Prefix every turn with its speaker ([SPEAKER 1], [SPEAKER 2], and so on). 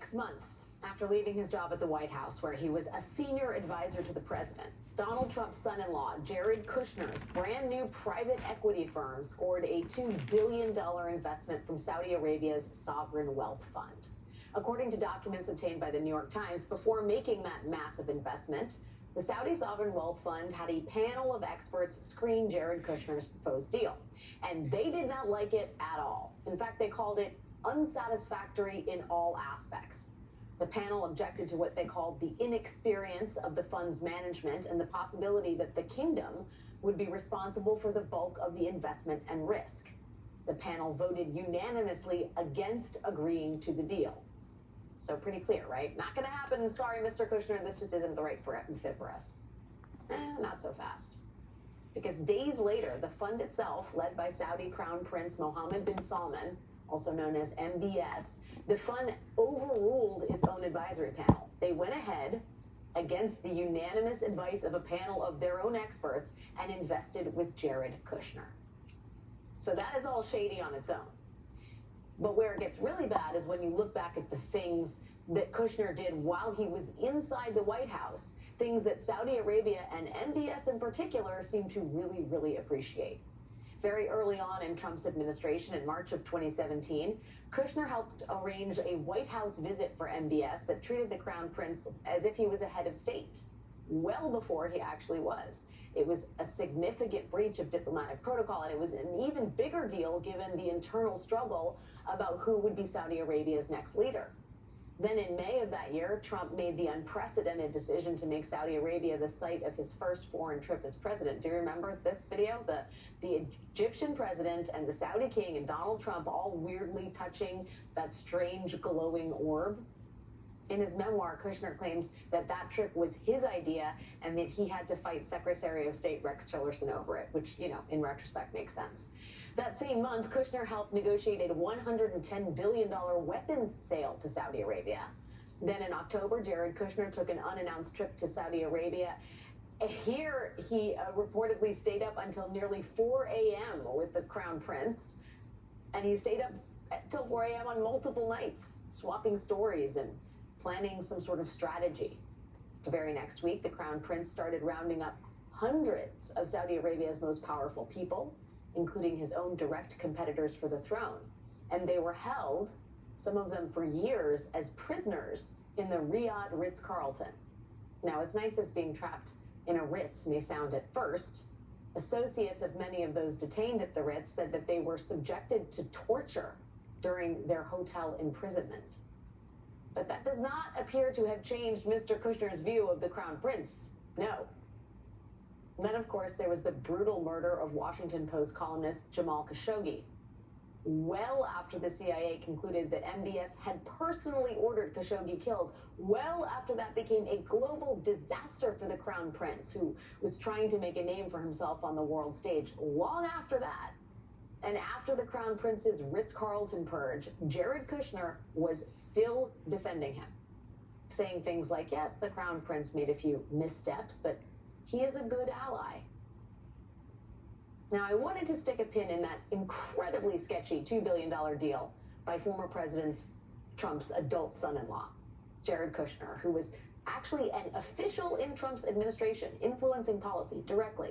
[SPEAKER 1] 6 months after leaving his job at the White House, where he was a senior advisor to the president, Donald Trump's son-in-law, Jared Kushner's brand new private equity firm scored a $2 billion investment from Saudi Arabia's sovereign wealth fund. According to documents obtained by the New York Times, before making that massive investment, the Saudi Sovereign Wealth Fund had a panel of experts screen Jared Kushner's proposed deal, and they did not like it at all. In fact, they called it unsatisfactory in all aspects. The panel objected to what they called the inexperience of the fund's management and the possibility that the kingdom would be responsible for the bulk of the investment and risk. The panel voted unanimously against agreeing to the deal. So pretty clear, right? Not going to happen. Sorry, Mr. Kushner, this just isn't the right fit for us. Not so fast. Because days later, the fund itself, led by Saudi Crown Prince Mohammed bin Salman, also known as MBS, the fund overruled its own advisory panel. They went ahead against the unanimous advice of a panel of their own experts and invested with Jared Kushner. So that is all shady on its own. But where it gets really bad is when you look back at the things that Kushner did while he was inside the White House, things that Saudi Arabia and MBS in particular seem to really, really appreciate. Very early on in Trump's administration, in March of 2017, Kushner helped arrange a White House visit for MBS that treated the Crown Prince as if he was a head of state, well before he actually was. It was a significant breach of diplomatic protocol, and it was an even bigger deal given the internal struggle about who would be Saudi Arabia's next leader. Then in May of that year, Trump made the unprecedented decision to make Saudi Arabia the site of his first foreign trip as president. Do you remember this video? The Egyptian president and the Saudi king and Donald Trump all weirdly touching that strange glowing orb. In his memoir, Kushner claims that that trip was his idea and that he had to fight Secretary of State Rex Tillerson over it, which, in retrospect makes sense. That same month, Kushner helped negotiate a $110 billion weapons sale to Saudi Arabia. Then in October, Jared Kushner took an unannounced trip to Saudi Arabia. Here, he reportedly stayed up until nearly 4 a.m. with the Crown Prince, and he stayed up till 4 a.m. on multiple nights, swapping stories and planning some sort of strategy. The very next week, the Crown Prince started rounding up hundreds of Saudi Arabia's most powerful people, including his own direct competitors for the throne. And they were held, some of them for years, as prisoners in the Riyadh Ritz-Carlton. Now, as nice as being trapped in a Ritz may sound at first, associates of many of those detained at the Ritz said that they were subjected to torture during their hotel imprisonment. But that does not appear to have changed Mr. Kushner's view of the Crown Prince. No. Then, of course, there was the brutal murder of Washington Post columnist Jamal Khashoggi. Well after the CIA concluded that MBS had personally ordered Khashoggi killed, well after that became a global disaster for the Crown Prince, who was trying to make a name for himself on the world stage. Long after that, and after the Crown Prince's Ritz-Carlton purge, Jared Kushner was still defending him, saying things like, yes, the Crown Prince made a few missteps, but he is a good ally. Now, I wanted to stick a pin in that incredibly sketchy $2 billion deal by former President Trump's adult son-in-law, Jared Kushner, who was actually an official in Trump's administration, influencing policy directly.